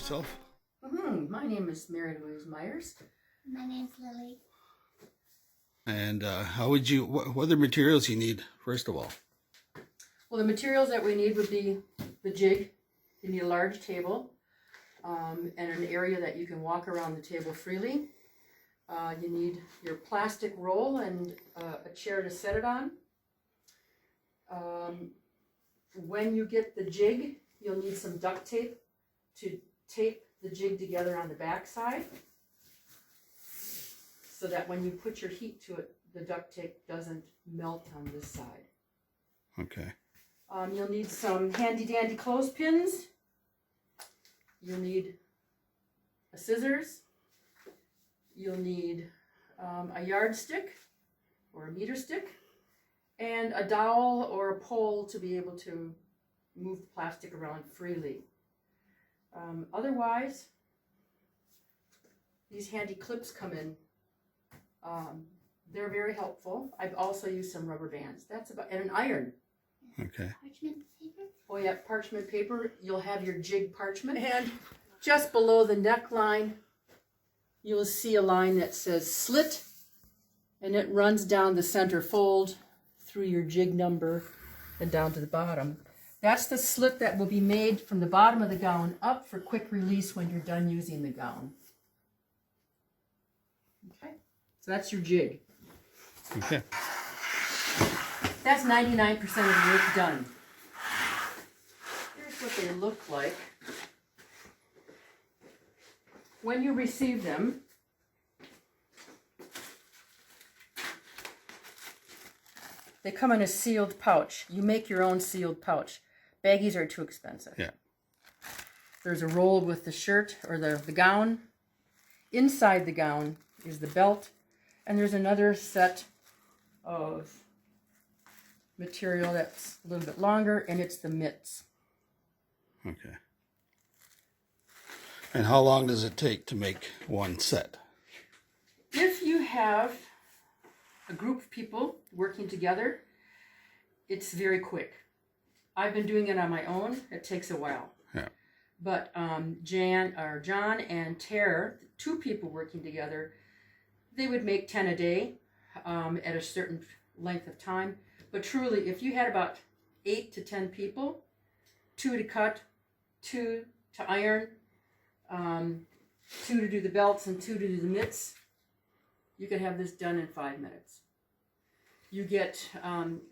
yourself? My name is Mary Louise Myers. My name's Lily. And how would you, what are the materials you need, first of all? Well, the materials that we need would be the jig. You need a large table and an area that you can walk around the table freely. You need your plastic roll and a chair to set it on. When you get the jig, you'll need some duct tape to tape the jig together on the back side so that when you put your heat to it, the duct tape doesn't melt on this side. Okay. You'll need some handy dandy clothespins. You'll need a scissors. You'll need a yardstick or a meter stick and a dowel or a pole to be able to move the plastic around freely. Otherwise, these handy clips come in. They're very helpful. I've also used some rubber bands. That's about, and an iron. Okay. Parchment paper? Oh yeah, parchment paper. You'll have your jig parchment. And just below the neckline, you'll see a line that says slit, and it runs down the center fold through your jig number and down to the bottom. That's the slit that will be made from the bottom of the gown up for quick release when you're done using the gown. Okay, so that's your jig. Okay. That's 99% of the work done. Here's what they look like. When you receive them, they come in a sealed pouch. You make your own sealed pouch. Baggies are too expensive. Yeah. There's a roll with the shirt or the gown. Inside the gown is the belt, and there's another set of material that's a little bit longer, and it's the mitts. Okay. And how long does it take to make one set? If you have a group of people working together, it's very quick. I've been doing it on my own. It takes a while. Yeah. But John and Tara, two people working together, they would make 10 a day at a certain length of time. But truly, if you had about 8 to 10 people, 2 to cut, 2 to iron, 2 to do the belts, and 2 to do the mitts, you can have this done in 5 minutes. You get,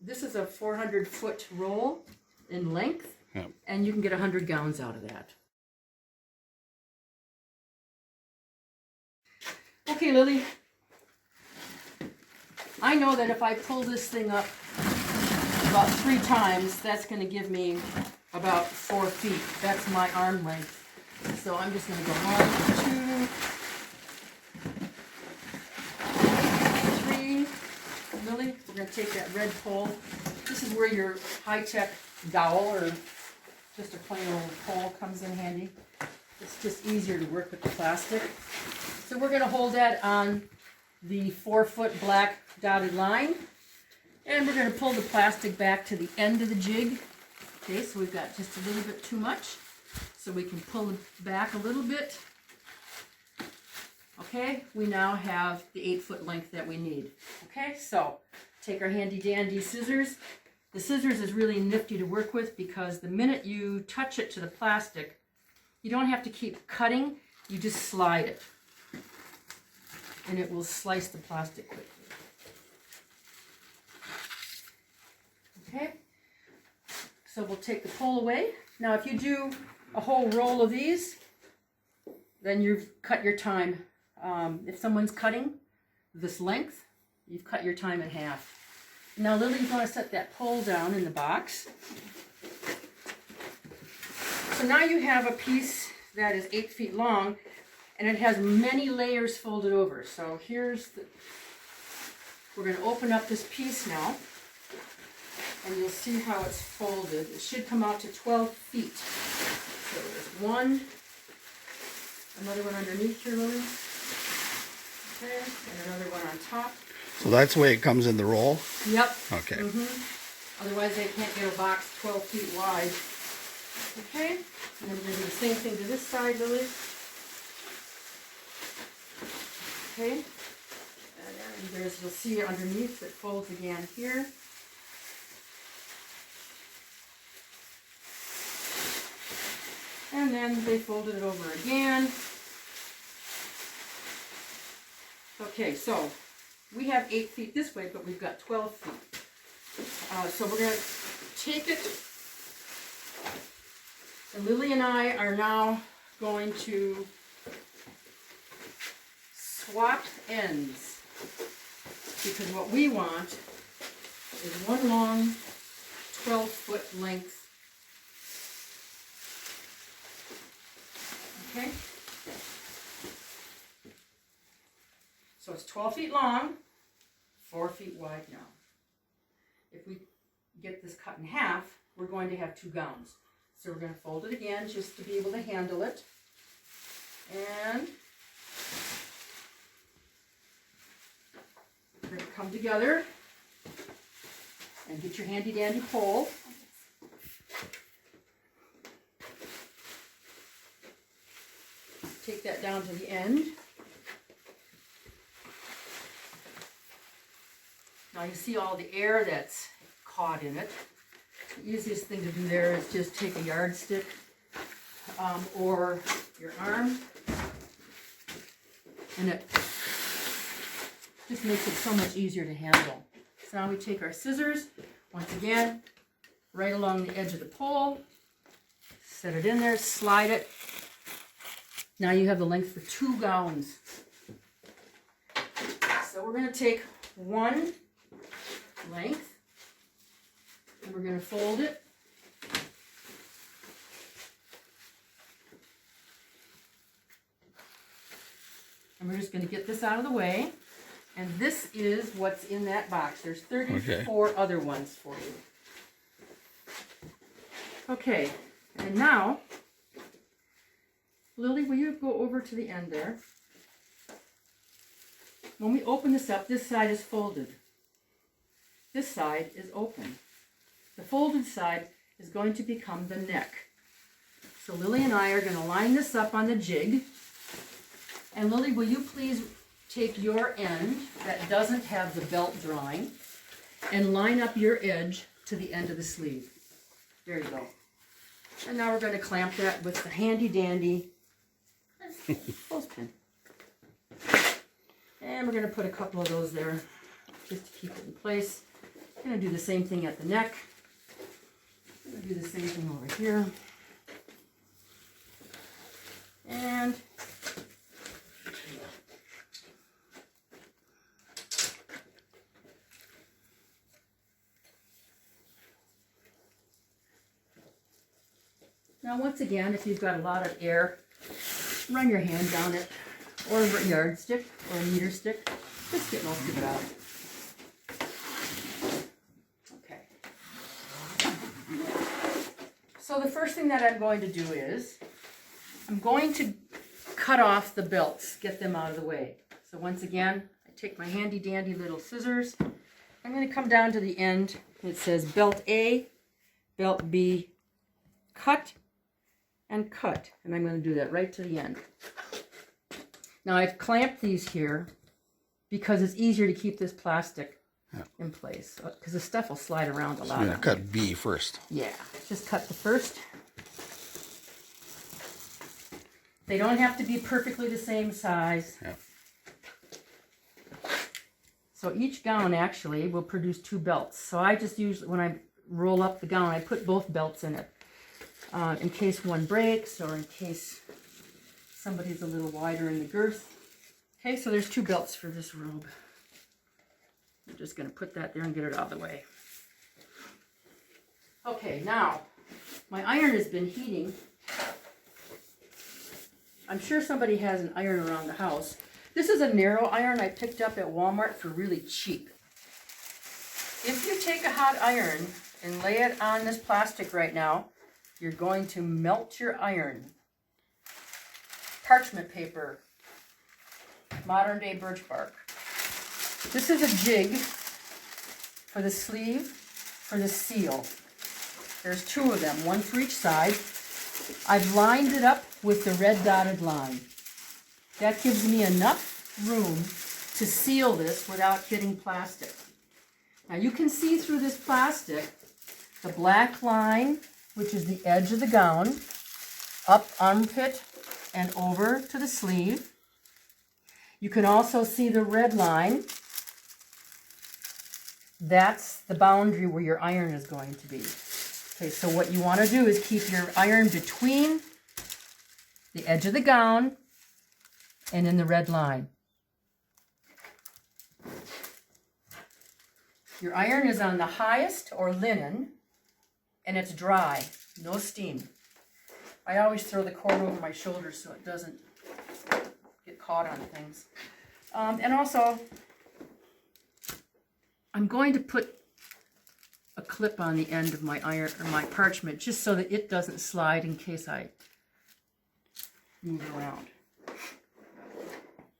this is a 400-foot roll in length, Yeah. and you can get 100 gowns out of that. Okay, Lily. I know that if I pull this thing up about 3 times, that's going to give me about 4 feet. That's my arm length. So I'm just going to go 1, 2, 3. Lily, we're going to take that red pole. This is where your high-tech dowel or just a plain old pole comes in handy. It's just easier to work with the plastic. So we're going to hold that on the 4-foot black dotted line, and we're going to pull the plastic back to the end of the jig. Okay, so we've got just a little bit too much, so we can pull it back a little bit. Okay, we now have the 8-foot length that we need. Okay, so take our handy dandy scissors. The scissors is really nifty to work with because the minute you touch it to the plastic, you don't have to keep cutting, you just slide it. And it will slice the plastic quickly. Okay, so we'll take the pole away. Now if you do a whole roll of these, then you've cut your time. If someone's cutting this length, you've cut your time in half. Now Lily's going to set that pole down in the box. So now you have a piece that is 8 feet long, and it has many layers folded over. So here's the, we're going to open up this piece now, and you'll see how it's folded. It should come out to 12 feet. So there's one, another one underneath here, Lily. Okay, and another one on top. So that's the way it comes in the roll? Yep. Okay. Otherwise they can't get a box 12 feet wide. Okay, and then we're going to do the same thing to this side, Lily. Okay, and then there's, you'll see underneath it folds again here. And then they folded it over again. Okay, so we have 8 feet this way, but we've got 12 feet. So we're going to take it, and Lily and I are now going to swap ends, because what we want is one long 12-foot length. Okay? So it's 12 feet long, 4 feet wide now. If we get this cut in half, we're going to have 2 gowns. So we're going to fold it again just to be able to handle it. And we're going to come together and get your handy dandy pole. Take that down to the end. Now you see all the air that's caught in it. The easiest thing to do there is just take a yardstick or your arm, and it just makes it so much easier to handle. So now we take our scissors, once again, right along the edge of the pole, set it in there, slide it. Now you have the length for 2 gowns. So we're going to take one length and we're going to fold it. And we're just going to get this out of the way. And this is what's in that box. There's 34 other ones for you. Okay, and now, Lily, will you go over to the end there? When we open this up, this side is folded. This side is open. The folded side is going to become the neck. So Lily and I are going to line this up on the jig. And Lily, will you please take your end that doesn't have the belt drawing and line up your edge to the end of the sleeve. There you go. And now we're going to clamp that with the handy dandy clothespin. And we're going to put a couple of those there just to keep it in place. I'm going to do the same thing at the neck. I'm going to do the same thing over here. And now once again, if you've got a lot of air, run your hand down it, or a yardstick, or a meter stick. Just get most of it out. Okay. So the first thing that I'm going to do is, I'm going to cut off the belts, get them out of the way. So once again, I take my handy dandy little scissors. I'm going to come down to the end. It says belt A, belt B, cut, and cut. And I'm going to do that right to the end. Now I've clamped these here because it's easier to keep this plastic in place, because the stuff will slide around a lot. So I'm going to cut B first. Yeah, just cut the first. They don't have to be perfectly the same size. Yeah. So each gown actually will produce 2 belts. So I just usually, when I roll up the gown, I put both belts in it. In case one breaks, or in case somebody's a little wider in the girth. Okay, so there's 2 belts for this robe. I'm just going to put that there and get it out of the way. Okay, now, my iron has been heating. I'm sure somebody has an iron around the house. This is a narrow iron I picked up at Walmart for really cheap. If you take a hot iron and lay it on this plastic right now, you're going to melt your iron. Parchment paper, modern day birch bark. This is a jig for the sleeve, for the seal. There's 2 of them, one for each side. I've lined it up with the red dotted line. That gives me enough room to seal this without hitting plastic. Now you can see through this plastic the black line, which is the edge of the gown, up armpit and over to the sleeve. You can also see the red line. That's the boundary where your iron is going to be. Okay, so what you want to do is keep your iron between the edge of the gown and in the red line. Your iron is on the highest, or linen, and it's dry, no steam. I always throw the cord over my shoulders so it doesn't get caught on things. And also, I'm going to put a clip on the end of my iron or my parchment just so that it doesn't slide in case I move it around.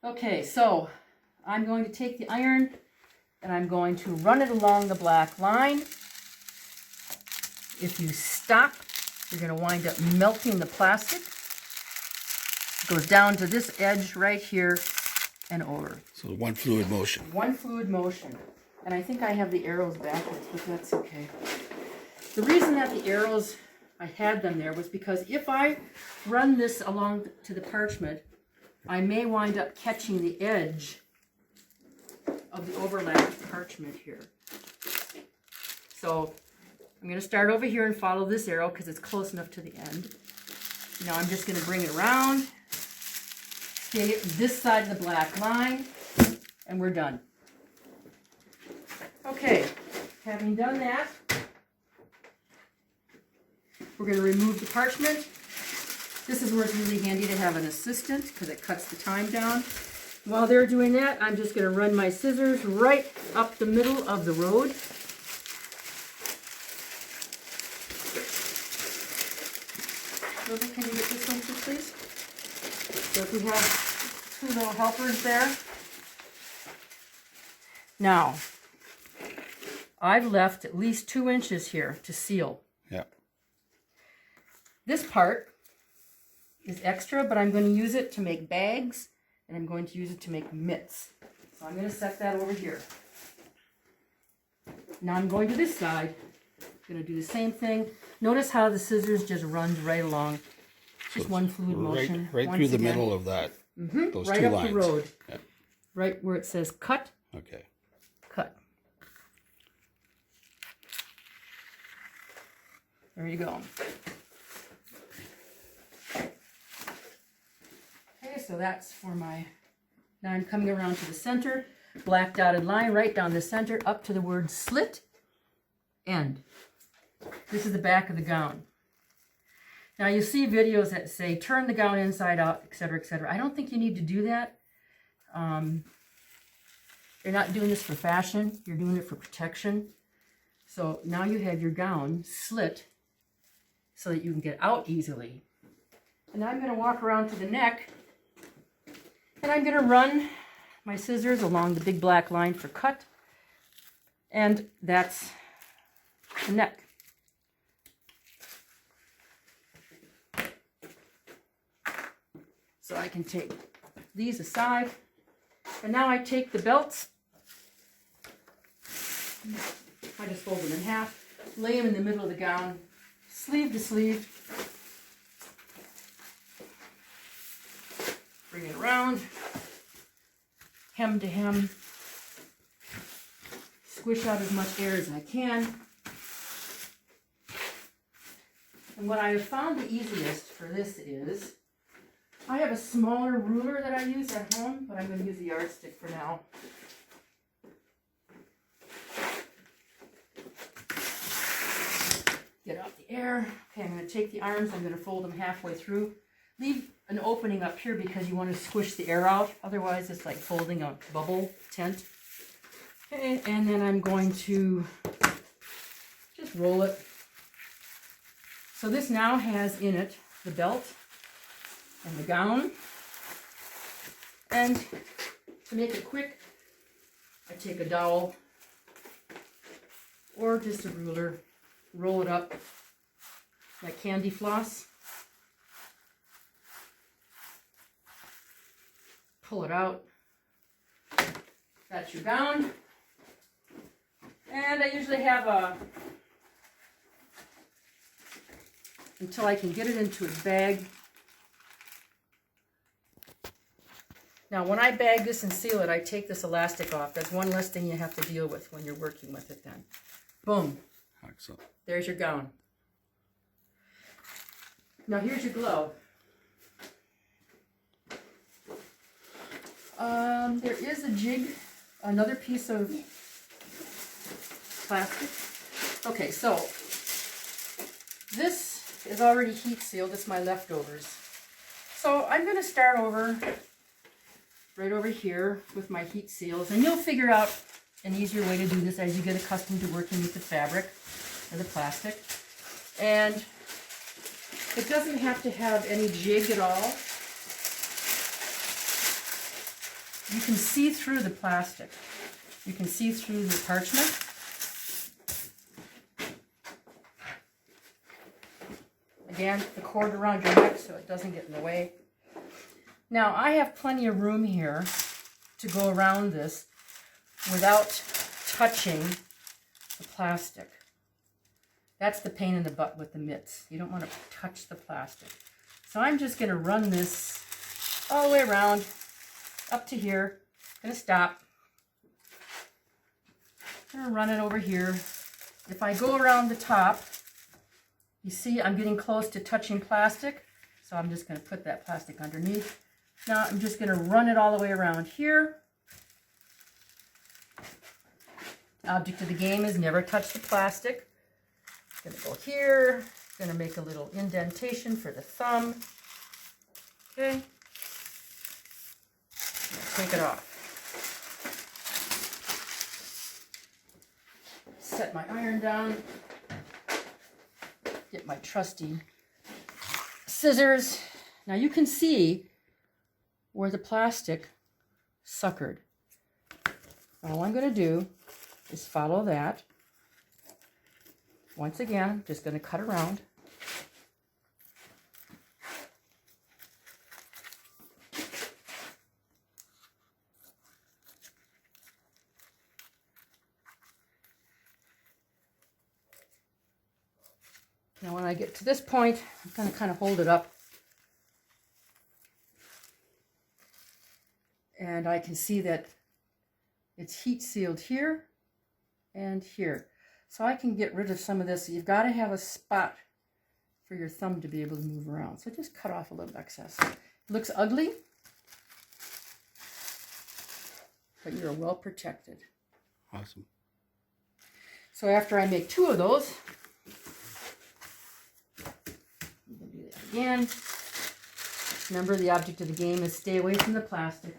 Okay, so I'm going to take the iron and I'm going to run it along the black line. If you stop, you're going to wind up melting the plastic. It goes down to this edge right here and over. So one fluid motion. One fluid motion. And I think I have the arrows backwards, but that's okay. The reason that the arrows, I had them there, was because if I run this along to the parchment, I may wind up catching the edge of the overlapped parchment here. So I'm going to start over here and follow this arrow because it's close enough to the end. Now I'm just going to bring it around, stay at this side of the black line, and we're done. Okay, having done that, we're going to remove the parchment. This is where it's really handy to have an assistant because it cuts the time down. While they're doing that, I'm just going to run my scissors right up the middle of the road. Ruby, can you get this one too, please? So if we have 2 little helpers there. Now, I've left at least 2 inches here to seal. Yeah. This part is extra, but I'm going to use it to make bags, and I'm going to use it to make mitts. So I'm going to set that over here. Now I'm going to this side. I'm going to do the same thing. Notice how the scissors just runs right along. Just one fluid motion. Right through the middle of that. Those right 2 up lines. the road. Yeah. Right where it says cut, Okay. cut. There you go. Okay, so that's for my, now I'm coming around to the center, black dotted line right down the center, up to the word slit, end. This is the back of the gown. Now you see videos that say turn the gown inside out, etc., etc. I don't think you need to do that. You're not doing this for fashion, you're doing it for protection. So now you have your gown slit so that you can get out easily. And now I'm going to walk around to the neck, and I'm going to run my scissors along the big black line for cut, and that's the neck. So I can take these aside, and now I take the belts, I just fold them in half, lay them in the middle of the gown, sleeve to sleeve, bring it around, hem to hem, squish out as much air as I can. And what I have found the easiest for this is, I have a smaller ruler that I use at home, but I'm going to use the yardstick for now. Get out the air. Okay, I'm going to take the arms, I'm going to fold them halfway through. Leave an opening up here because you want to squish the air out. Otherwise, it's like folding a bubble tent. Okay, and then I'm going to just roll it. So this now has in it the belt and the gown. And to make it quick, I take a dowel or just a ruler, roll it up that candy floss. Pull it out. That's your gown. And I usually have until I can get it into a bag. Now when I bag this and seal it, I take this elastic off. That's one less thing you have to deal with when you're working with it then. Boom. Excellent. There's your gown. Now here's your glove. There is a jig, another piece of plastic. Okay, so this is already heat sealed. It's my leftovers. So I'm going to start over right over here with my heat seals, and you'll figure out an easier way to do this as you get accustomed to working with the fabric or the plastic. And it doesn't have to have any jig at all. You can see through the plastic. You can see through the parchment. Again, the cord around your neck so it doesn't get in the way. Now, I have plenty of room here to go around this without touching the plastic. That's the pain in the butt with the mitts. You don't want to touch the plastic. So I'm just going to run this all the way around up to here. I'm going to stop. I'm going to run it over here. If I go around the top, you see I'm getting close to touching plastic. So I'm just going to put that plastic underneath. Now I'm just going to run it all the way around here. Object of the game is never touch the plastic. Going to go here. Going to make a little indentation for the thumb. Okay. Take it off. Set my iron down. Get my trusty scissors. Now you can see where the plastic suckered. All I'm going to do is follow that. Once again, I'm just going to cut around. Now when I get to this point, I'm going to kind of hold it up. And I can see that it's heat sealed here and here. So I can get rid of some of this. You've got to have a spot for your thumb to be able to move around. So just cut off a little excess. It looks ugly, but you're well protected. Awesome. So after I make 2 of those, I'm going to do that again. Remember, the object of the game is stay away from the plastic.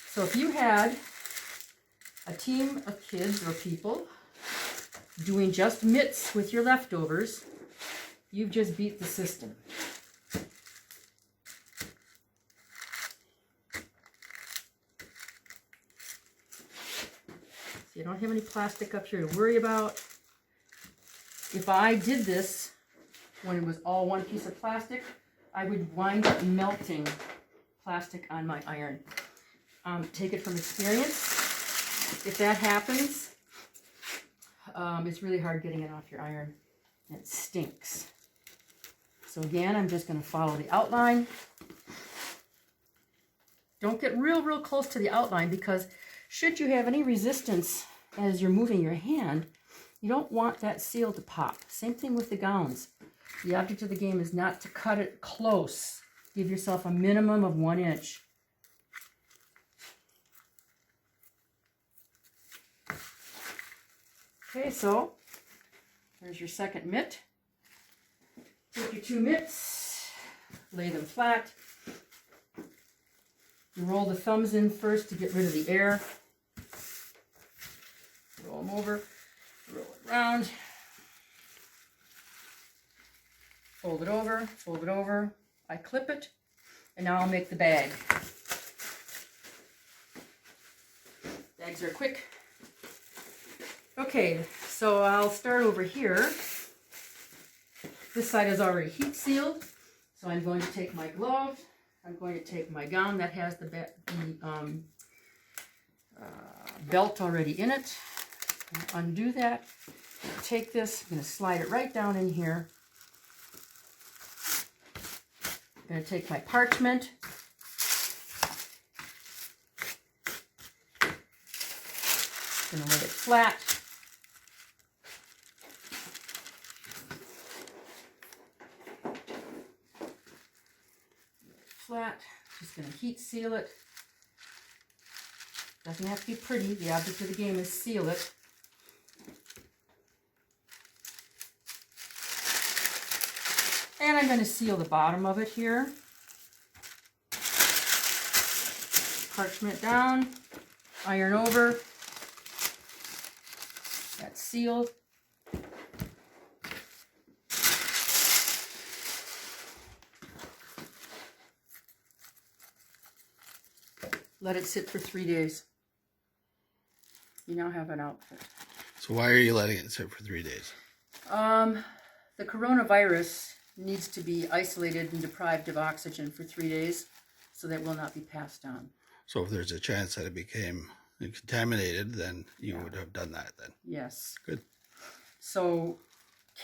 So if you had a team of kids or people doing just mitts with your leftovers, you've just beat the system. So you don't have any plastic up here to worry about. If I did this when it was all one piece of plastic, I would wind up melting plastic on my iron. Take it from experience. If that happens, it's really hard getting it off your iron. And it stinks. So again, I'm just going to follow the outline. Don't get real close to the outline, because should you have any resistance as you're moving your hand, you don't want that seal to pop. Same thing with the gowns. The object of the game is not to cut it close. Give yourself a minimum of 1 inch. Okay, so there's your second mitt. Take your 2 mitts, lay them flat. You roll the thumbs in first to get rid of the air. Roll them over, roll it around. Fold it over. I clip it, and now I'll make the bag. Bags are quick. Okay, so I'll start over here. This side is already heat sealed, so I'm going to take my glove. I'm going to take my gown that has the belt already in it. Undo that. Take this. I'm going to slide it right down in here. I'm going to take my parchment. I'm going to lay it flat. Flat. Just going to heat seal it. Doesn't have to be pretty. The object of the game is seal it. And I'm going to seal the bottom of it here. Parchment down, iron over. That's sealed. Let it sit for 3 days. You now have an outfit. So why are you letting it sit for 3 days? The coronavirus needs to be isolated and deprived of oxygen for 3 days so that it will not be passed on. So if there's a chance that it became contaminated, then you would have done that then. Yes. Good. So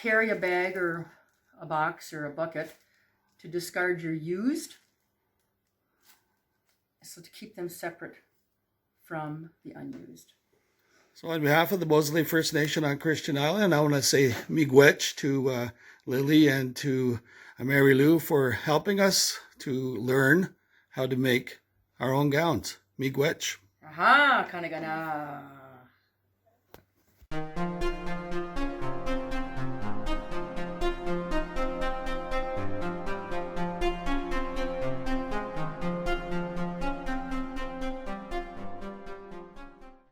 carry a bag or a box or a bucket to discard your used, so to keep them separate from the unused. So on behalf of the Mosley First Nation on Christian Island, I want to say miigwech to Lily and to Mary Lou for helping us to learn how to make our own gowns. Miigwech. Aha, kanagana.